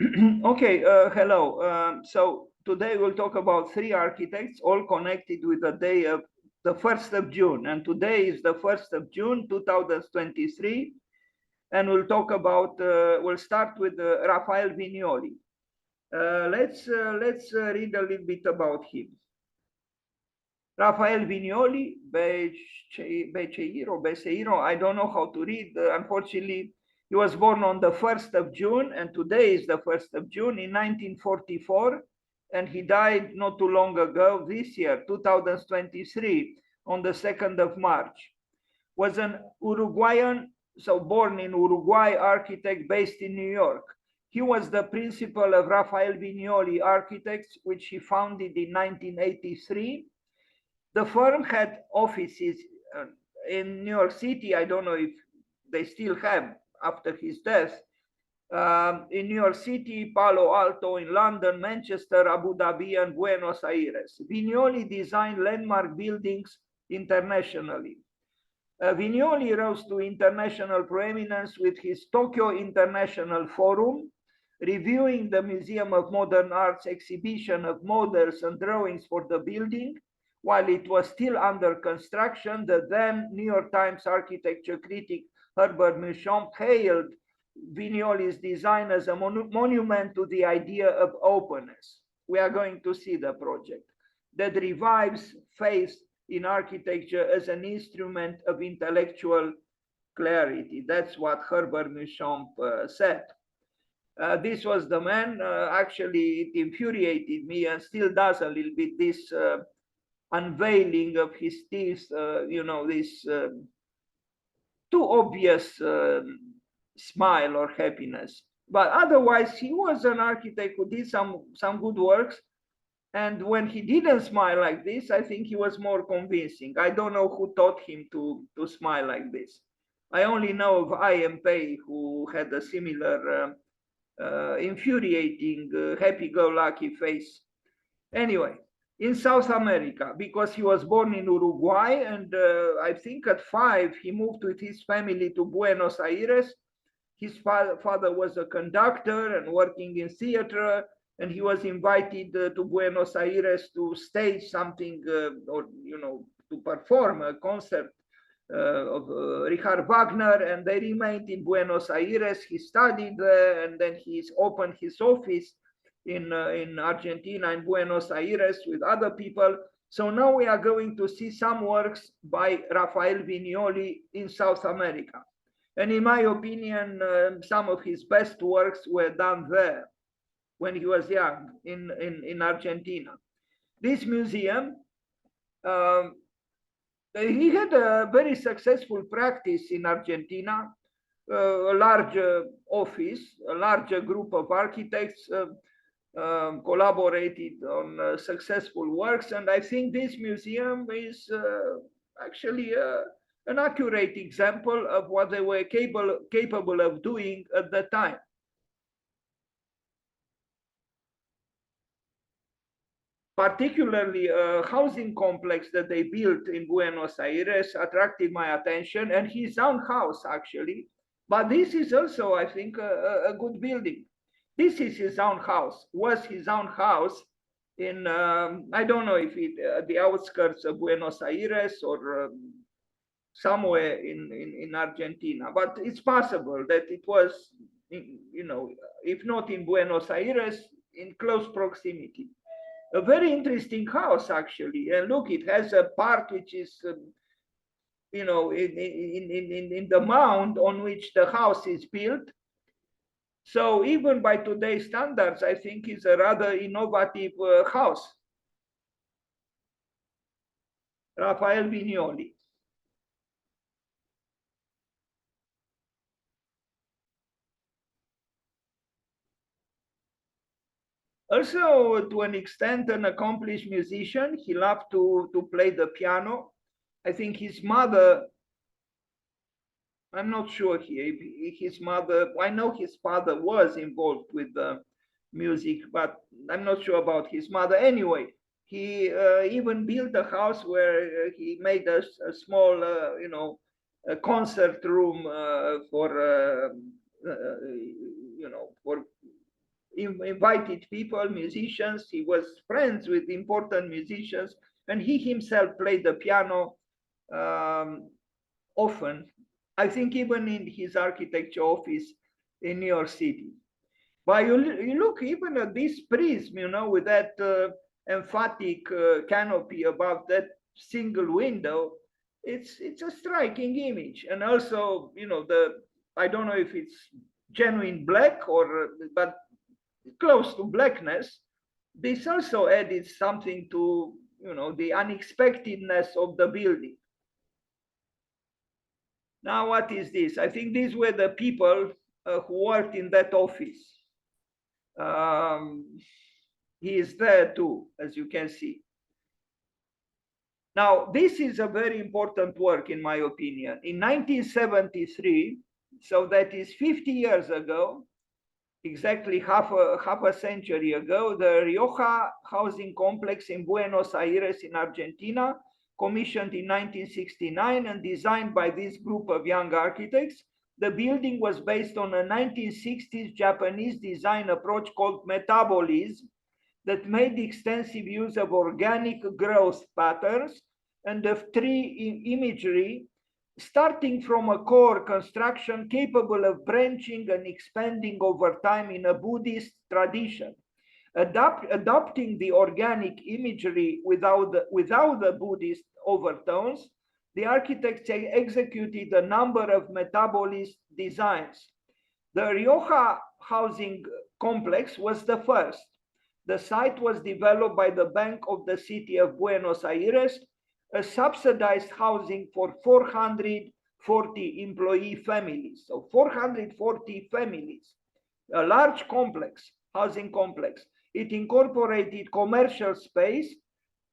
Okay, hello. So today we'll talk about three architects, all connected with the day of the 1st of June. And today is the 1st of June, 2023. And we'll talk about, we'll start with Rafael Viñoly. Let's read a little bit about him. Rafael Viñoly Beceiro, I don't know how to read. Unfortunately, he was born on the 1st of June, and today is the 1st of June in 1944, and he died not too long ago, this year, 2023, on the 2nd of March. Was an Uruguayan, so born in Uruguay, architect based in New York. He was the principal of Rafael Viñoly Architects, which he founded in 1983. The firm had offices in New York City. I don't know if they still have after his death. In New York City, Palo Alto, in London, Manchester, Abu Dhabi, and Buenos Aires. Viñoly designed landmark buildings internationally. Viñoly rose to international prominence with his Tokyo International Forum, reviewing the Museum of Modern Art's exhibition of models and drawings for the building. While it was still under construction, the then New York Times architecture critic Herbert Muschamp hailed Viñoly's design as a monument to the idea of openness. We are going to see the project that revives faith in architecture as an instrument of intellectual clarity. That's what Herbert Muschamp said. This was the man, actually it infuriated me and still does a little bit, this unveiling of his teeth, this too obvious smile or happiness. But otherwise, he was an architect who did some good works. And when he didn't smile like this, I think he was more convincing. I don't know who taught him to smile like this. I only know of I.M. Pei, who had a similar infuriating, happy-go-lucky face. Anyway, in South America, because he was born in Uruguay, and I think at 5, he moved with his family to Buenos Aires. His father was a conductor and working in theater, and he was invited to Buenos Aires to stage something, or to perform a concert of Richard Wagner, and they remained in Buenos Aires. He studied there, and then he opened his office in Argentina, in Buenos Aires, with other people. So now we are going to see some works by Rafael Viñoly in South America. And in my opinion, some of his best works were done there when he was young in Argentina. This museum, he had a very successful practice in Argentina, a large office, a larger group of architects collaborated on successful works. And I think this museum is actually an accurate example of what they were capable of doing at the time. Particularly a housing complex that they built in Buenos Aires attracted my attention, and his own house actually. But this is also, I think, a good building. This is his own house, was his own house in, I don't know if it, the outskirts of Buenos Aires or somewhere in Argentina, but it's possible that it was, if not in Buenos Aires, in close proximity. A very interesting house, actually. And look, it has a part which is, in the mound on which the house is built. So even by today's standards, I think it's a rather innovative house. Rafael Viñoly. Also, to an extent, an accomplished musician. He loved to play the piano. I think his mother, I'm not sure here, his mother, I know his father was involved with the music, but I'm not sure about his mother. Anyway, he even built a house where he made a small, a concert room for invited people, musicians. He was friends with important musicians, and he himself played the piano often. I think even in his architecture office in New York City. But you look even at this prism, you know, with that emphatic canopy above that single window. It's a striking image, and also, you know, I don't know if it's genuine black or, but close to blackness. This also added something to, you know, the unexpectedness of the building. Now, what is this? I think these were the people who worked in that office. He is there too, as you can see. Now, this is a very important work, in my opinion. In 1973, so that is 50 years ago, exactly half a century ago, the Rioja housing complex in Buenos Aires in Argentina, commissioned in 1969 and designed by this group of young architects. The building was based on a 1960s Japanese design approach called metabolism that made extensive use of organic growth patterns and of tree imagery, starting from a core construction capable of branching and expanding over time in a Buddhist tradition. Adopting the organic imagery without the Buddhist overtones, the architects executed a number of metabolist designs. The Rioja housing complex was the first. The site was developed by the Bank of the City of Buenos Aires, a subsidized housing for 440 employee families. So 440 families, a large complex, housing complex. It incorporated commercial space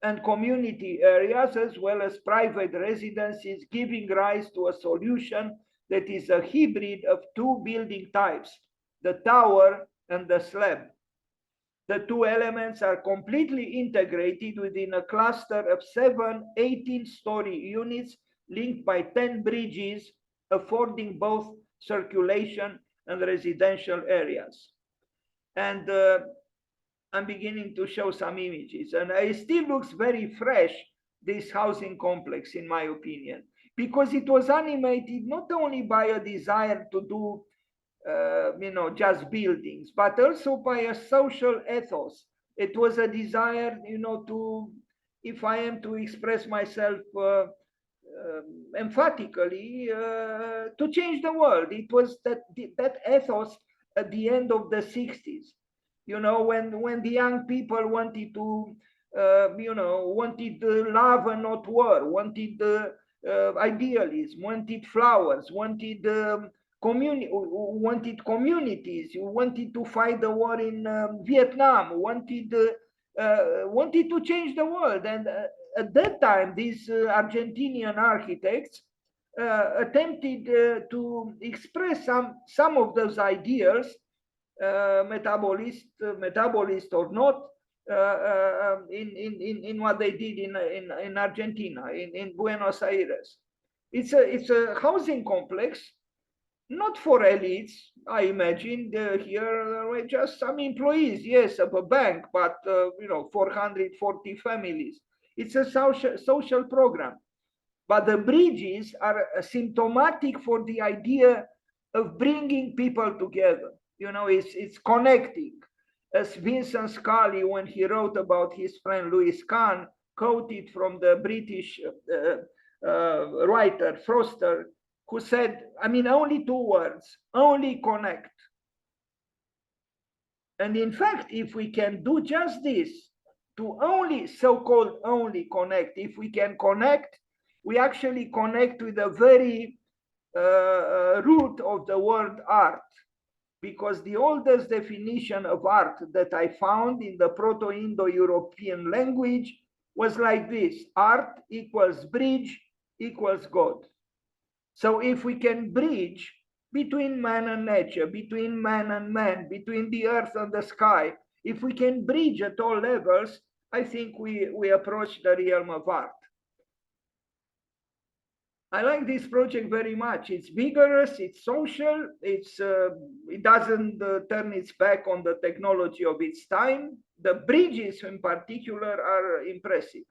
and community areas as well as private residences, giving rise to a solution that is a hybrid of two building types, the tower and the slab. The two elements are completely integrated within a cluster of 7 18-story units linked by 10 bridges, affording both circulation and residential areas. And I'm beginning to show some images, and it still looks very fresh, this housing complex, in my opinion, because it was animated not only by a desire to do you know, just buildings, but also by a social ethos. It was a desire, you know, to, if I am to express myself emphatically, to change the world. It was that ethos at the end of the 60s, you know, when the young people wanted to, you know, wanted love and not war, wanted idealism, wanted flowers, wanted wanted communities, wanted to fight the war in Vietnam, wanted to change the world. And at that time, these Argentinian architects attempted to express some of those ideals, metabolist or not, in what they did in Argentina, in Buenos Aires. It's a housing complex, not for elites, I imagine. Here were just some employees, yes, of a bank, but you know, 440 families. It's a social program. But the bridges are symptomatic for the idea of bringing people together. You know, it's connecting. As Vincent Scully, when he wrote about his friend Louis Kahn, quoted from the British writer Froster, who said, I mean, only 2 words, only connect. And in fact, if we can do just this, to only so-called only connect, if we can connect, we actually connect with the very root of the word art. Because the oldest definition of art that I found in the Proto-Indo-European language was like this: art equals bridge equals God. So if we can bridge between man and nature, between man and man, between the earth and the sky, if we can bridge at all levels, I think we approach the realm of art. I like this project very much. It's vigorous, it's social, it doesn't turn its back on the technology of its time. The bridges in particular are impressive.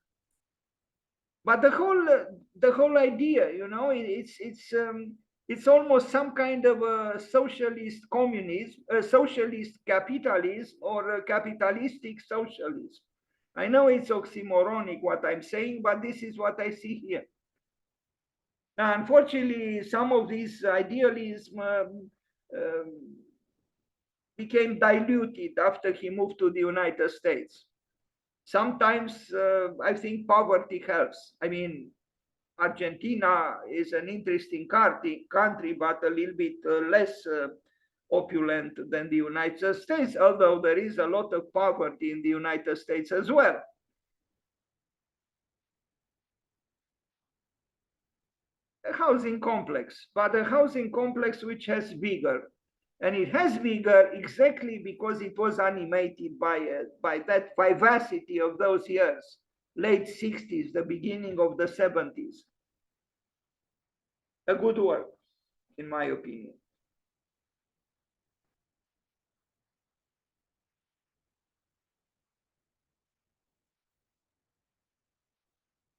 But the whole idea, it's almost some kind of a socialist communism, a socialist capitalism, or a capitalistic socialism. I know it's oxymoronic what I'm saying, but this is what I see here. Unfortunately, some of these idealism became diluted after he moved to the United States. Sometimes I think poverty helps. I mean, Argentina is an interesting country, but a little bit less opulent than the United States, although there is a lot of poverty in the United States as well. A housing complex, but a housing complex which has vigor. And it has vigor exactly because it was animated by that vivacity of those years, late 60s, the beginning of the 70s. A good work, in my opinion.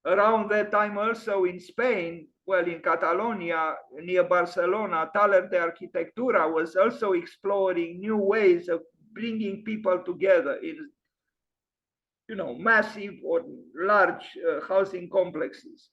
Around that time also in Spain, well, in Catalonia, near Barcelona, Taller de Arquitectura was also exploring new ways of bringing people together in, massive or large housing complexes.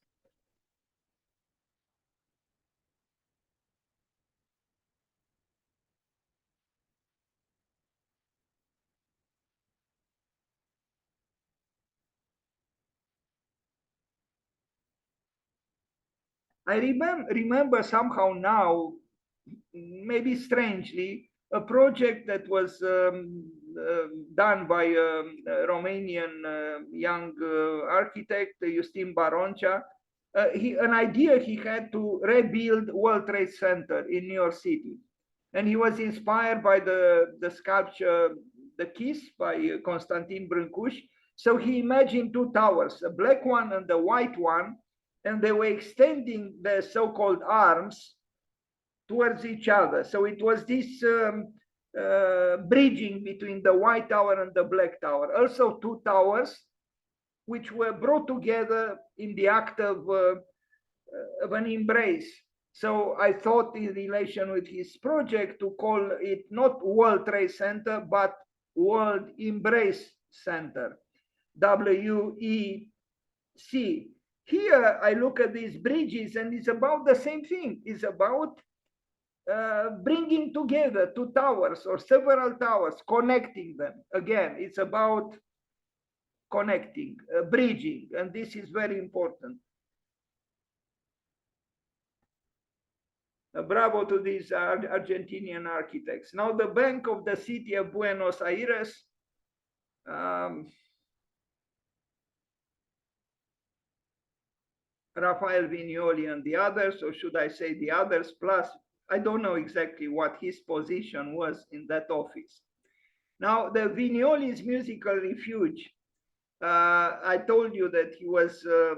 I remember somehow now, maybe strangely, a project that was done by a Romanian young architect, Justin Baroncea. An idea he had to rebuild World Trade Center in New York City. And he was inspired by the sculpture, The Kiss by Constantin Brâncuș. So he imagined two towers, a black one and a white one, and they were extending the so-called arms towards each other. So it was this bridging between the white tower and the black tower. Also two towers which were brought together in the act of an embrace. So I thought in relation with his project to call it not World Trade Center, but World Embrace Center, WEC. Here I look at these bridges and it's about the same thing. It's about bringing together two towers or several towers, connecting them. Again, it's about connecting, bridging, and this is very important. Bravo to these Argentinian architects. Now the Bank of the City of Buenos Aires. Rafael Viñoly and the others, or should I say the others, plus I don't know exactly what his position was in that office. Now, the Viñoly's musical refuge, I told you that he was, a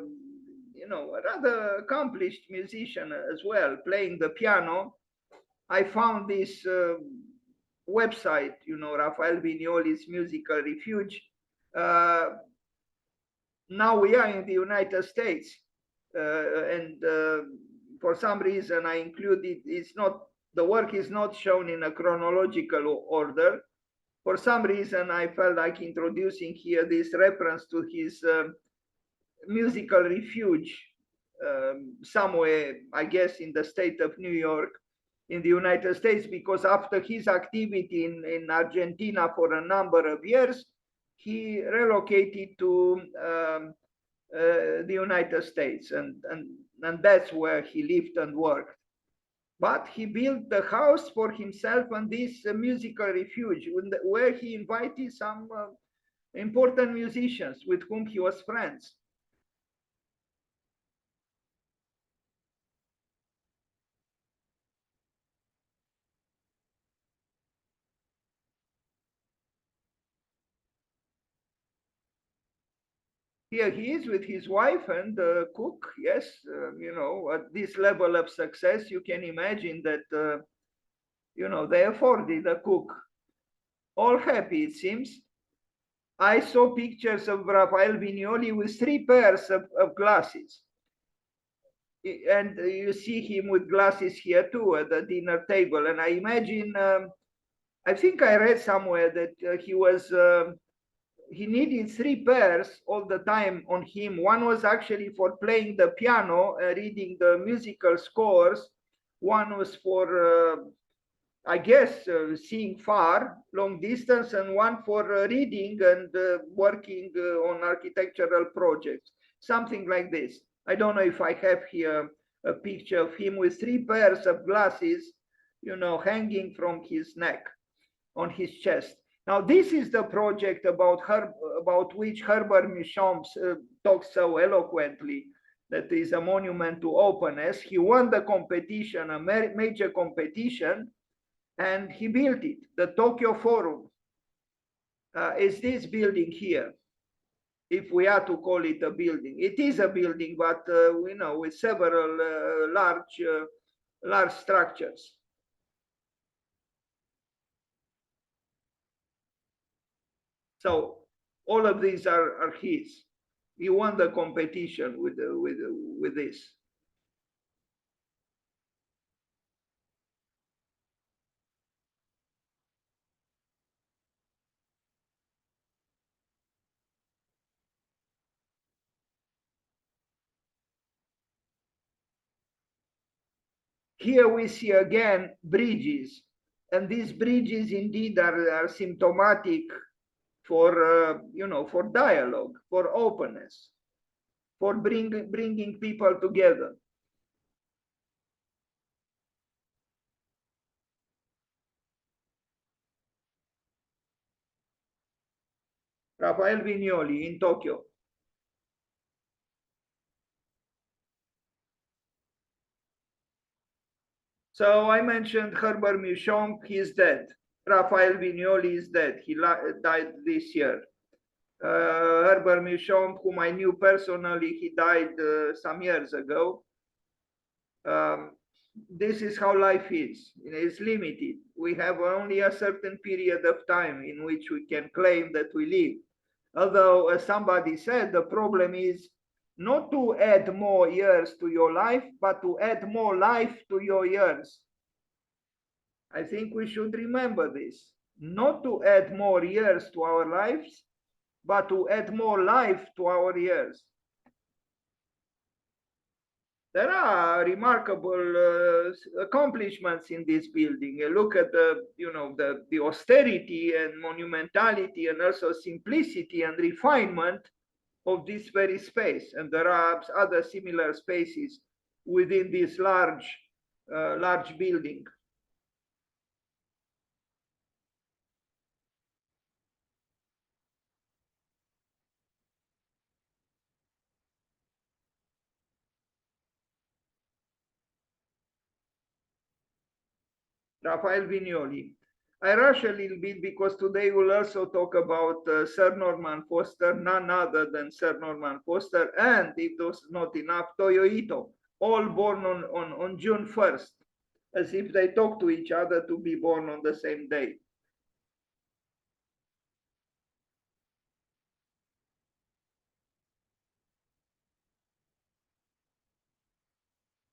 rather accomplished musician as well, playing the piano. I found this website, Rafael Viñoly's musical refuge. Now we are in the United States, and for some reason I included, the work is not shown in a chronological order. For some reason I felt like introducing here this reference to his musical refuge somewhere, I guess, in the state of New York in the United States, because after his activity in Argentina for a number of years, he relocated to the United States, and that's where he lived and worked. But he built the house for himself and this musical refuge, where he invited some important musicians with whom he was friends. here he is with his wife and cook. Yes, you know, at this level of success, you can imagine that, you know, they afforded a cook. All happy, it seems. I saw pictures of Rafael Viñoly with 3 pairs of glasses. And you see him with glasses here too at the dinner table. And I imagine, I think I read somewhere that he needed 3 pairs all the time on him. One was actually for playing the piano, reading the musical scores. One was for, I guess, seeing far, long distance, and one for reading and working on architectural projects, something like this. I don't know if I have here a picture of him with 3 pairs of glasses, you know, hanging from his neck, on his chest. Now, this is the project about which Herbert Muchamp talks so eloquently, that is a monument to openness. He won the competition, a major competition, and he built it. The Tokyo Forum is this building here, if we are to call it a building. It is a building, but we know with several large structures. So all of these are his. He won the competition with this. Here we see again bridges, and these bridges indeed are symptomatic for you know, for dialogue, for openness, for bringing people together. Rafael Viñoly in Tokyo. So I mentioned Herbert Muchamp, he is dead. Rafael Viñoly is dead. He died this year. Herbert Muchamp, whom I knew personally, he died some years ago. This is how life is. It's limited. We have only a certain period of time in which we can claim that we live. Although, as somebody said, the problem is not to add more years to your life, but to add more life to your years. I think we should remember this. Not to add more years to our lives, but to add more life to our years. There are remarkable accomplishments in this building. Look at the, you know, the austerity and monumentality, and also simplicity and refinement of this very space. And there are other similar spaces within this large building. Rafael Viñoly. I rush a little bit because today we'll also talk about Sir Norman Foster, none other than Sir Norman Foster, and if those not enough, Toyo Ito, all born on June 1st, as if they talk to each other to be born on the same day.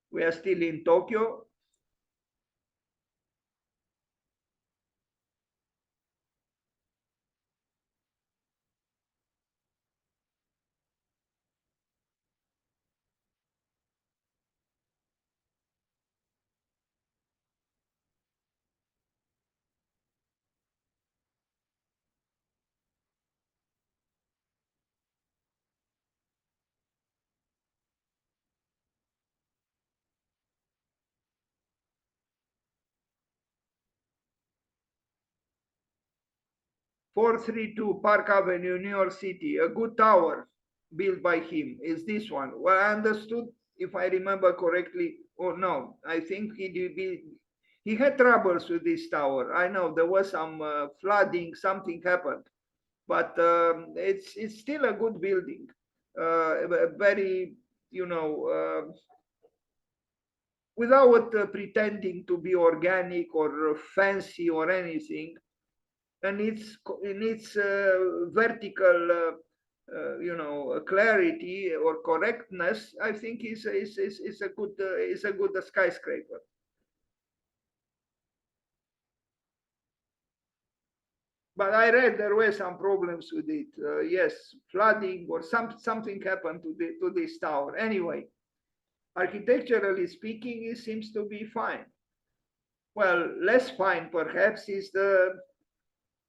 We are still in Tokyo. "432 Park Avenue, New York City, a good tower built by him is this one." Well, I understood, if I remember correctly, or no, I think he had troubles with this tower. I know there was some flooding, something happened, but it's still a good building. very, without pretending to be organic or fancy or anything, and its vertical clarity or correctness, I think is a good skyscraper. But I read there were some problems with it. Yes, flooding or something happened to this tower. Anyway, architecturally speaking, it seems to be fine. Well, less fine perhaps is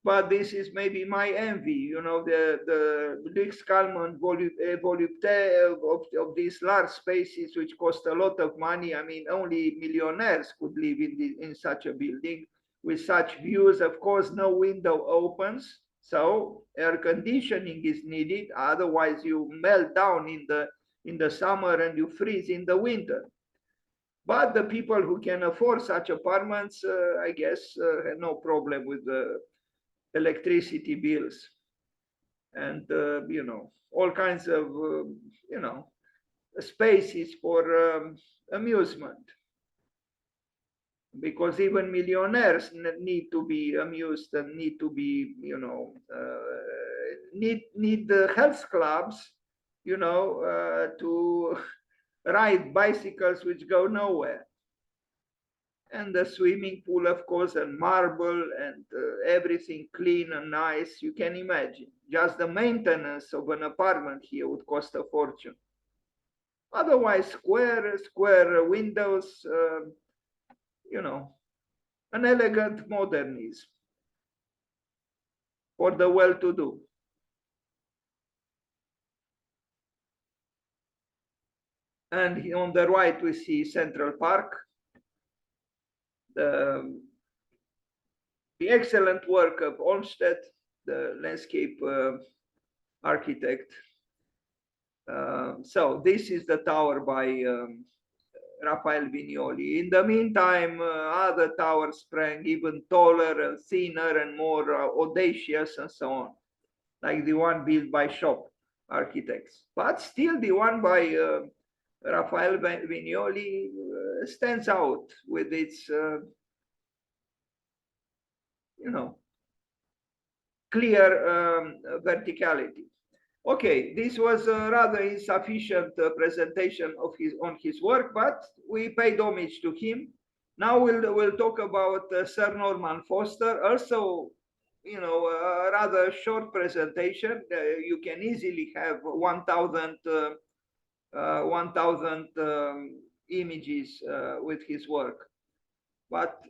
but this is maybe my envy, the Rijkskalmen volupté of these large spaces, which cost a lot of money. I mean, only millionaires could live in such a building with such views. Of course, no window opens, so air conditioning is needed. Otherwise, you melt down in the summer and you freeze in the winter. But the people who can afford such apartments, I guess, had no problem with the electricity bills and all kinds of spaces for amusement, because even millionaires need to be amused and need to be need the health clubs to ride bicycles which go nowhere, and the swimming pool, of course, and marble and everything clean and nice. You can imagine just the maintenance of an apartment here would cost a fortune. Otherwise, square windows, an elegant modernism for the well-to-do. And on the right, we see Central Park. The excellent work of Olmsted, the landscape architect. So this is the tower by Rafael Viñoly. In the meantime, other towers sprang even taller and thinner and more audacious and so on, like the one built by Shop architects. But still the one by Rafael Viñoly stands out with its, clear verticality. Okay, this was a rather insufficient presentation of his work, but we paid homage to him. Now we'll talk about Sir Norman Foster. Also, a rather short presentation. You can easily have 1,000 images with his work. But